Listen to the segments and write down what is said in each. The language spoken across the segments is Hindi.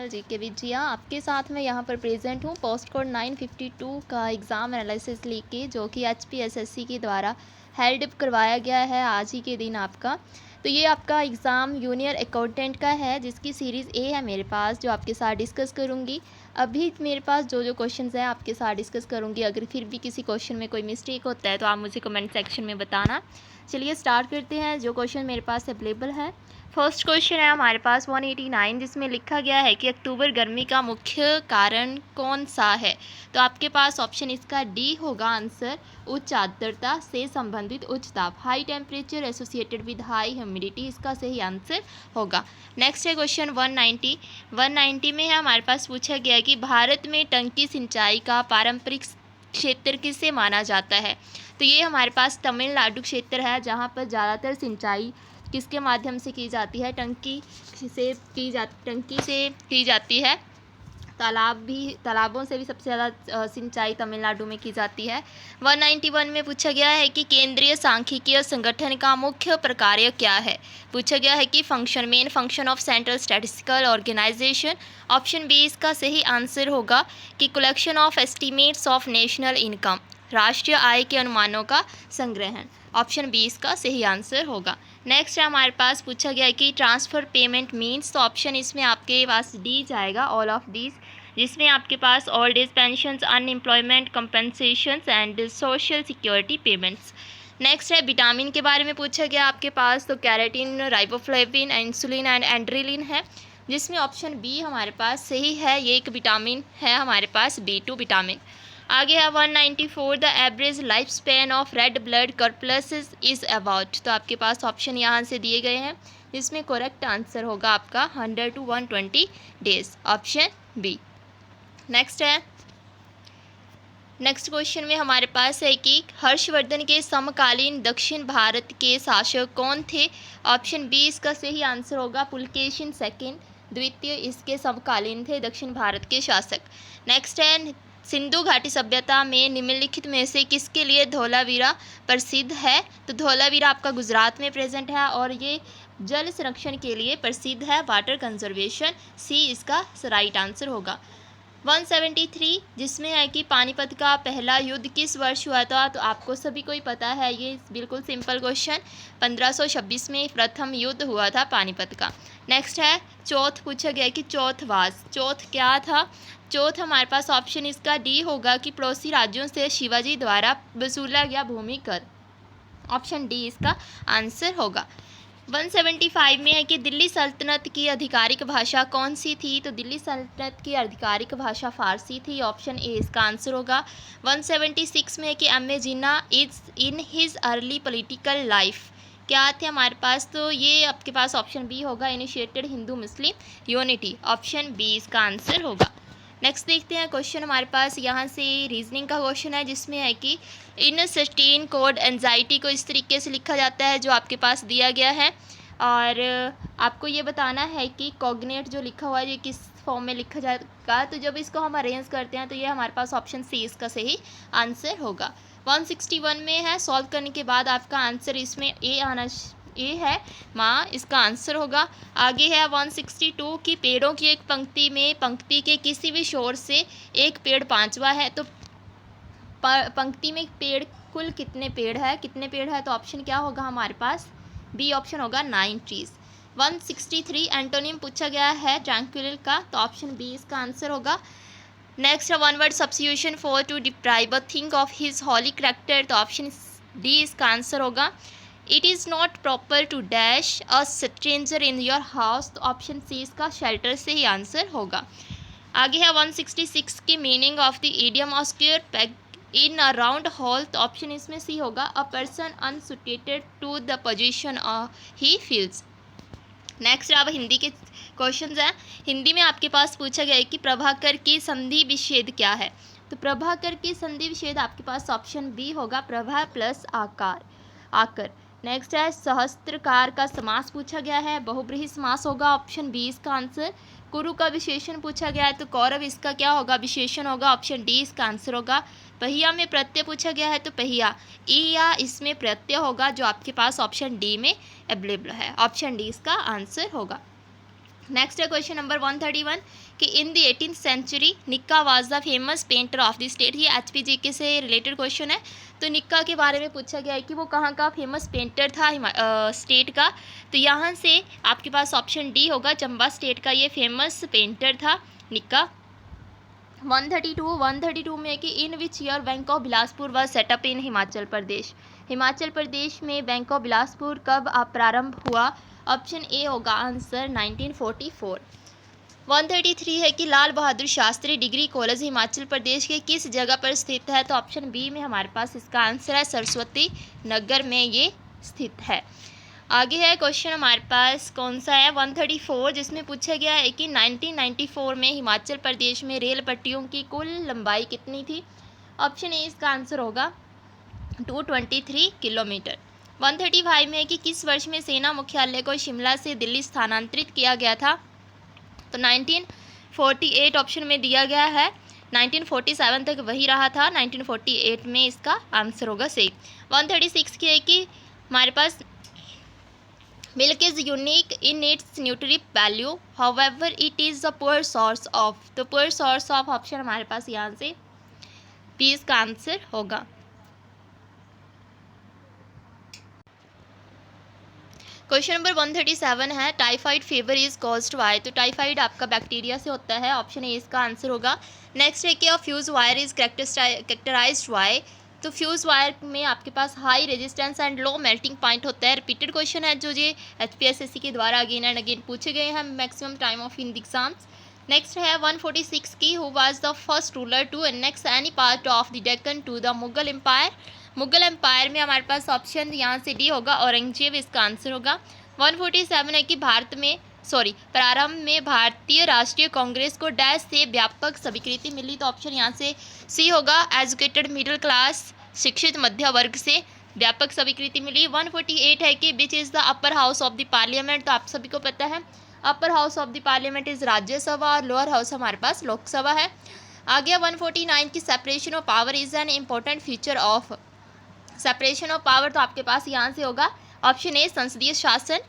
जीके विजया आपके साथ में यहाँ पर प्रेजेंट हूँ। पोस्ट कोड 952 का एग्ज़ाम एनालिसिस लेके जो कि HPSSC के द्वारा हेल्ड करवाया गया है आज ही के दिन आपका। तो ये आपका एग्ज़ाम जूनियर अकाउंटेंट का है जिसकी सीरीज़ ए है मेरे पास, जो आपके साथ डिस्कस करूँगी। अभी मेरे पास जो क्वेश्चंस हैं आपके साथ डिस्कस करूँगी। अगर फिर भी किसी क्वेश्चन में कोई मिस्टेक होता है तो आप मुझे कमेंट सेक्शन में बताना। चलिए स्टार्ट करते हैं। जो क्वेश्चन मेरे पास अवेलेबल है, फर्स्ट क्वेश्चन है हमारे पास 189, जिसमें लिखा गया है कि अक्टूबर गर्मी का मुख्य कारण कौन सा है। तो आपके पास ऑप्शन इसका डी होगा आंसर, उच्च आर्द्रता से संबंधित उच्च ताप, high temperature associated with high humidity, इसका सही आंसर होगा। नेक्स्ट है क्वेश्चन 190 में है हमारे पास पूछा गया है कि भारत में टंकी सिंचाई का पारंपरिक क्षेत्र किसे माना जाता है। तो ये हमारे पास तमिलनाडु क्षेत्र है जहाँ पर ज़्यादातर सिंचाई किसके माध्यम से की जाती है, टंकी से की जाती है। तालाबों से भी सबसे ज़्यादा सिंचाई तमिलनाडु में की जाती है। 191 में पूछा गया है कि केंद्रीय सांख्यिकीय संगठन का मुख्य प्रकार्य क्या है। पूछा गया है कि main function of central statistical organisation. Option B इसका सही आंसर होगा कि collection of estimates of national income, राष्ट्रीय आय के अनुमानों का संग्रहण। ऑप्शन बी इसका सही आंसर होगा। नेक्स्ट है हमारे पास पूछा गया है कि ट्रांसफ़र पेमेंट मीन्स। तो ऑप्शन इसमें आपके पास डी जाएगा, ऑल ऑफ दीज, जिसमें आपके पास old age pensions, unemployment compensations and social security payments. Next है विटामिन के बारे में पूछा गया आपके पास। तो कैरेटिन, राइबोफ्लेविन, इंसुलिन एंड एंड्रेलिन है, जिसमें ऑप्शन बी हमारे पास सही है। ये एक विटामिन है हमारे पास, B2 विटामिन। आगे है 194, the average life span of red blood corpuscles is about. तो आपके पास ऑप्शन यहाँ से दिए गए हैं, जिसमें करेक्ट आंसर होगा आपका 100 to 120 days, option B. Next question में हमारे पास है कि हर्षवर्धन के समकालीन दक्षिण भारत के शासक कौन थे। ऑप्शन बी इसका सही आंसर होगा, पुलकेशिन सेकंड द्वितीय इसके समकालीन थे दक्षिण भारत के शासक। नेक्स्ट है सिंधु घाटी सभ्यता में निम्नलिखित में से किसके लिए धौलावीरा प्रसिद्ध है। तो धौलावीरा आपका गुजरात में प्रेजेंट है और ये जल संरक्षण के लिए प्रसिद्ध है, वाटर कंजर्वेशन, सी इसका राइट आंसर होगा। 173, जिसमें है कि पानीपत का पहला युद्ध किस वर्ष हुआ था। तो आपको सभी को ही पता है, ये बिल्कुल सिंपल क्वेश्चन, 1526 में प्रथम युद्ध हुआ था पानीपत का। नेक्स्ट है चौथ, पूछा गया कि चौथवास, चौथ क्या था। चौथ हमारे पास ऑप्शन इसका डी होगा कि पड़ोसी राज्यों से शिवाजी द्वारा वसूला गया भूमि कर। ऑप्शन डी इसका आंसर होगा। 175 में है कि दिल्ली सल्तनत की आधिकारिक भाषा कौन सी थी। तो दिल्ली सल्तनत की आधिकारिक भाषा फारसी थी, ऑप्शन ए इसका आंसर होगा। 176 में है कि M A Jinnah is in his early political life क्या थे हमारे पास। तो ये आपके पास ऑप्शन बी होगा, initiated Hindu Muslim unity, option B इसका आंसर होगा। नेक्स्ट देखते हैं क्वेश्चन हमारे पास यहाँ से रीजनिंग का क्वेश्चन है, जिसमें है कि इन सस्टेन कोड एंजाइटी को इस तरीके से लिखा जाता है जो आपके पास दिया गया है, और आपको ये बताना है कि कॉग्नेट जो लिखा हुआ है ये किस फॉर्म में लिखा जाएगा। तो जब इसको हम अरेंज करते हैं तो ये हमारे पास ऑप्शन सी इसका सही आंसर होगा। 161 में है, सॉल्व करने के बाद आपका आंसर इसमें ए है माँ, इसका आंसर होगा। आगे है 162 की पेड़ों की एक पंक्ति में पंक्ति के किसी भी शोर से एक पेड़ पांचवा है। तो पंक्ति में पेड़ कुल कितने पेड़ है, तो ऑप्शन क्या होगा हमारे पास, बी ऑप्शन होगा 9 ट्रीज। 163 एंटोनिम पूछा गया है ट्रैंक्विल का, तो ऑप्शन बी इसका आंसर होगा। नेक्स्ट है one word substitution for to deprive a thing of his holy character, तो ऑप्शन डी इसका आंसर होगा। It is not proper to dash a stranger in your house, तो ऑप्शन सी इसका शेल्टर से ही आंसर होगा। आगे है 166 की meaning of the idiom of square peg in a round hole, तो ऑप्शन इसमें सी होगा, a person unsuited to the position he feels. Next अब हिंदी के क्वेश्चंस हैं। हिंदी में आपके पास पूछा गया है कि प्रभाकर की संधि विच्छेद क्या है। तो प्रभाकर की संधि विच्छेद आपके पास ऑप्शन बी होगा, प्रभा प्लस आकर। नेक्स्ट है सहस्त्रकार का समास पूछा गया है, बहुब्रीहि समास होगा, ऑप्शन बी इसका आंसर। कुरु का विशेषण पूछा गया है, तो कौरव इसका क्या होगा, विशेषण होगा, ऑप्शन डी इसका आंसर होगा। पहिया में प्रत्यय पूछा गया है, तो पहिया ई या इसमें प्रत्यय होगा, जो आपके पास ऑप्शन डी में अवेलेबल है, ऑप्शन डी इसका आंसर होगा। नेक्स्ट है क्वेश्चन नंबर 131 कि इन द 18th सेंचुरी निक्का was the famous painter of the state. ये HPGK से रिलेटेड क्वेश्चन है। तो निक्का के बारे में पूछा गया है कि वो कहाँ का फेमस पेंटर था स्टेट का। तो यहाँ से आपके पास ऑप्शन डी होगा, चंबा स्टेट का ये फेमस पेंटर था निक्का। 132 में है कि in which year bank of Bilaspur was set up in Himachal Pradesh. Himachal Pradesh में बैंक ऑफ बिलासपुर कब प्रारंभ हुआ? ऑप्शन ए होगा आंसर 1944। 133 है कि लाल बहादुर शास्त्री डिग्री कॉलेज हिमाचल प्रदेश के किस जगह पर स्थित है? तो ऑप्शन बी में हमारे पास इसका आंसर है सरस्वती नगर में ये स्थित है। आगे है क्वेश्चन हमारे पास कौन सा है 134, जिसमें पूछा गया है कि 1994 में हिमाचल प्रदेश में रेल पट्टियों की कुल लंबाई कितनी थी? ऑप्शन ए इसका आंसर होगा 223 किलोमीटर। 135 में है कि किस वर्ष में सेना मुख्यालय को शिमला से दिल्ली स्थानांतरित किया गया था? तो 1948 ऑप्शन में दिया गया है। 1947 तक वही रहा था, 1948 में इसका आंसर होगा सही। 136 की है कि हमारे पास milk is unique in its nutritive value, however it is the poor source of. तो पुअर सोर्स ऑफ ऑप्शन हमारे पास यहाँ से बी इसका आंसर होगा। क्वेश्चन नंबर 137 है typhoid fever is caused by. तो टाइफाइड आपका बैक्टीरिया से होता है, ऑप्शन ए इसका आंसर होगा। नेक्स्ट है कि a fuse wire is characterised by. तो फ्यूज वायर में आपके पास high resistance and low melting point होता है। रिपीटेड क्वेश्चन है जो ये HPSSC के द्वारा अगेन एंड अगेन पूछे गए हैं maximum time of in exams. Next है 146 की who was the first ruler to annex any part of the Deccan to the Mughal empire. Mughal empire में हमारे पास ऑप्शन यहाँ से डी होगा, औरंगजेब इसका आंसर होगा। 147 है कि प्रारंभ में भारतीय राष्ट्रीय कांग्रेस को डैश से व्यापक स्वीकृति मिली। तो ऑप्शन यहाँ से सी होगा, एजुकेटेड मिडिल क्लास शिक्षित मध्य वर्ग से व्यापक स्वीकृति मिली। 148 है कि which is the upper house of the parliament. तो आप सभी को पता है upper house of the parliament is Rajya Sabha और लोअर हाउस हमारे पास लोकसभा है। आगे 149 की separation of power is an important feature of. Separation of power तो आपके पास यहाँ से होगा, ऑप्शन ए संसदीय शासन।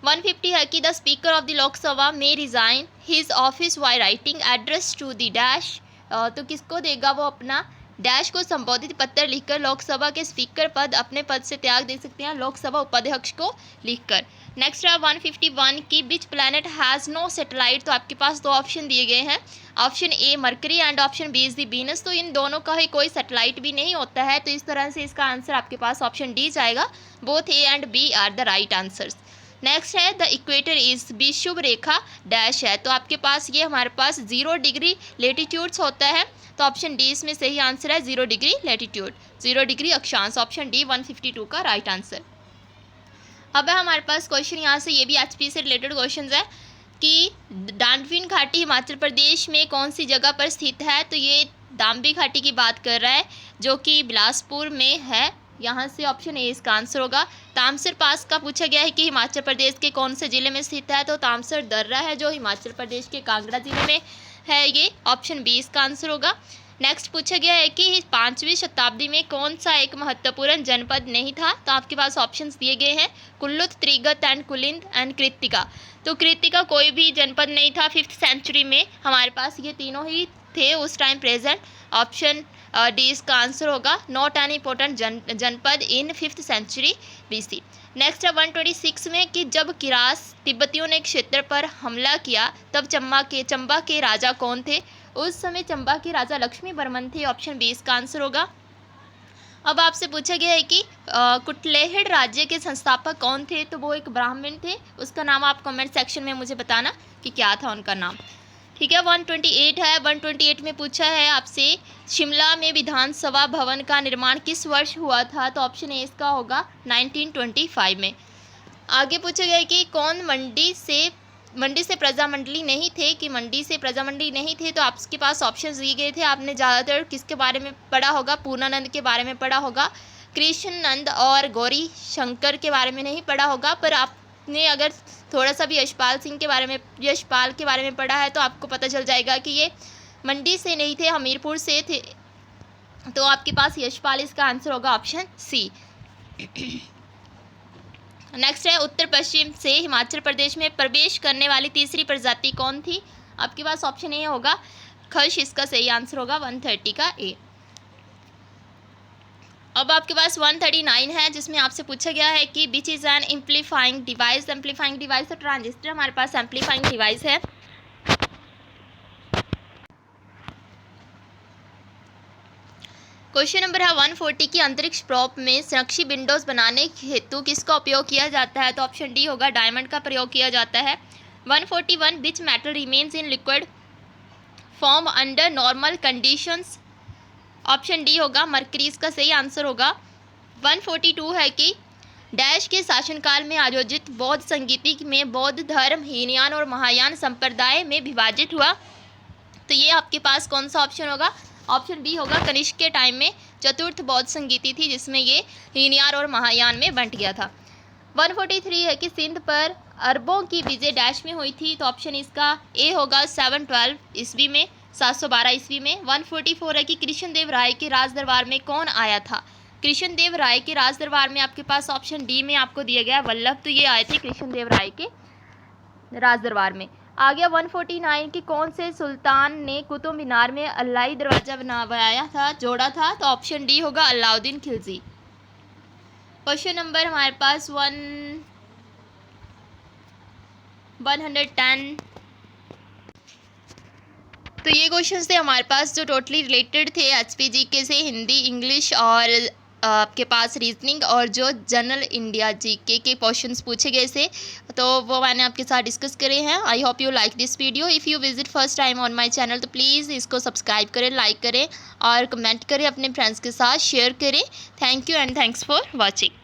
150 है कि the speaker of the Lok Sabha may resign his office by writing address to the dash. तो किसको देगा वो अपना डैश को संबोधित पत्र लिखकर लोकसभा के स्पीकर पद अपने पद से त्याग दे सकते हैं लोकसभा उपाध्यक्ष को लिखकर। नेक्स्ट है 151 की which planet has no satellite. तो आपके पास दो ऑप्शन दिए गए हैं, option A Mercury and option B is the Venus. तो इन दोनों का ही कोई सैटेलाइट भी नहीं होता है, तो इस तरह से इसका आंसर आपके पास ऑप्शन डी जाएगा। Both A and B are the right answers. Next है द इक्वेटर इज विषुव रेखा डैश है। तो आपके पास ये हमारे पास 0 डिग्री लेटीट्यूड्स होता है, तो ऑप्शन डी इसमें सही आंसर है 0 डिग्री लेटीट्यूड, 0 डिग्री अक्षांश, ऑप्शन डी 152 का राइट आंसर। अब है हमारे पास क्वेश्चन यहाँ से, ये भी HP से रिलेटेड क्वेश्चन है कि डांडफिन घाटी हिमाचल प्रदेश में कौन सी जगह पर स्थित है। तो ये दाम्बी घाटी की बात कर रहा है जो कि बिलासपुर में है, यहाँ से ऑप्शन ए इसका आंसर होगा। तामसर पास का पूछा गया है कि हिमाचल प्रदेश के कौन से ज़िले में स्थित है। तो तामसर दर्रा है जो हिमाचल प्रदेश के कांगड़ा ज़िले में है, ये ऑप्शन बी इसका आंसर होगा। नेक्स्ट पूछा गया है कि 5वीं शताब्दी में कौन सा एक महत्वपूर्ण जनपद नहीं था। तो आपके पास ऑप्शंस दिए गए हैं कुल्लू, त्रिगत एंड कुलिंद एंड कृतिका। तो कृतिका कोई भी जनपद नहीं था 5th सेंचुरी में, हमारे पास ये तीनों ही थे उस टाइम प्रेजेंट, ऑप्शन डी इसका आंसर होगा। नॉट एन इम्पोर्टेंट जनपद इन 5th सेंचुरी BC। नेक्स्ट है 126 में कि जब किरास तिब्बतियों ने क्षेत्र पर हमला किया तब चंबा के राजा कौन थे। उस समय चंबा के राजा लक्ष्मी वर्मन थे, ऑप्शन बी इसका आंसर होगा। अब आपसे पूछा गया है कि कुटलेहड़ राज्य के संस्थापक कौन थे। तो वो एक ब्राह्मण थे, उसका नाम आप कमेंट सेक्शन में मुझे बताना कि क्या था उनका नाम। ठीक है 128 है, 128 में पूछा है आपसे शिमला में विधानसभा भवन का निर्माण किस वर्ष हुआ था। तो ऑप्शन ए इसका होगा 1925 में। आगे पूछा गया है कि कौन मंडी से प्रजामंडली नहीं थे, कि मंडी से प्रजामंडली नहीं थे। तो आपके पास ऑप्शंस दिए गए थे, आपने ज़्यादातर किसके बारे में पढ़ा होगा, पूर्णानंद के बारे में पढ़ा होगा, कृष्णनंद और गौरी शंकर के बारे में नहीं पढ़ा होगा। पर आपने अगर थोड़ा सा भी यशपाल के बारे में पढ़ा है तो आपको पता चल जाएगा कि ये मंडी से नहीं थे, हमीरपुर से थे। तो आपके पास यशपाल इसका आंसर होगा ऑप्शन सी। नेक्स्ट है उत्तर पश्चिम से हिमाचल प्रदेश में प्रवेश करने वाली तीसरी प्रजाति कौन थी? आपके पास ऑप्शन ए होगा खश, इसका सही आंसर होगा 130 का ए। अब आपके पास 139 है जिसमें आपसे पूछा गया है कि which is an amplifying device. Amplifying device तो ट्रांजिस्टर हमारे पास एम्पलीफाइंग डिवाइस है। क्वेश्चन नंबर है 140 की अंतरिक्ष प्रोब में संरक्षी विंडोज बनाने हेतु किसका उपयोग किया जाता है? तो ऑप्शन डी होगा डायमंड का प्रयोग किया जाता है। 141 which metal remains in liquid form under normal conditions. Option D होगा मरकरी, इसका सही आंसर होगा। 142 है कि डैश के शासनकाल में आयोजित बौद्ध संगीति में बौद्ध धर्म हीनयान और महायान संप्रदाय में विभाजित हुआ। तो ये आपके पास कौन सा ऑप्शन होगा? ऑप्शन बी होगा कनिष्क के टाइम में चतुर्थ बौद्ध संगीति थी जिसमें ये हीनयान और महायान में बंट गया था। 143 है कि सिंध पर अरबों की विजय डैश में हुई थी। तो ऑप्शन इसका ए होगा 712 ईस्वी में, 712 ईस्वी में। 144 है कि कृष्णदेव राय के राज दरबार में कौन आया था? कृष्णदेव राय के राज दरबार में आपके पास ऑप्शन डी में आपको दिया गया वल्लभ, तो ये आए थे कृष्णदेव राय के राज दरबार में। आ गया 149 कि कौन से सुल्तान ने कुतुब मीनार में अल्लाई दरवाज़ा बनाया था, जोड़ा था? तो ऑप्शन डी होगा अलाउद्दीन खिलजी। क्वेश्चन नंबर हमारे पास 110। तो ये क्वेश्चंस थे हमारे पास जो टोटली रिलेटेड थे HPGK से, हिंदी, इंग्लिश और आपके पास रीजनिंग और जो जनरल इंडिया GK के क्वेश्चंस पूछे गए थे तो वो मैंने आपके साथ डिस्कस करे हैं। I hope you like this video. If you visit first time on my channel तो प्लीज़ इसको सब्सक्राइब करें, लाइक करें और कमेंट करें, अपने फ्रेंड्स के साथ शेयर करें। Thank you and thanks for watching.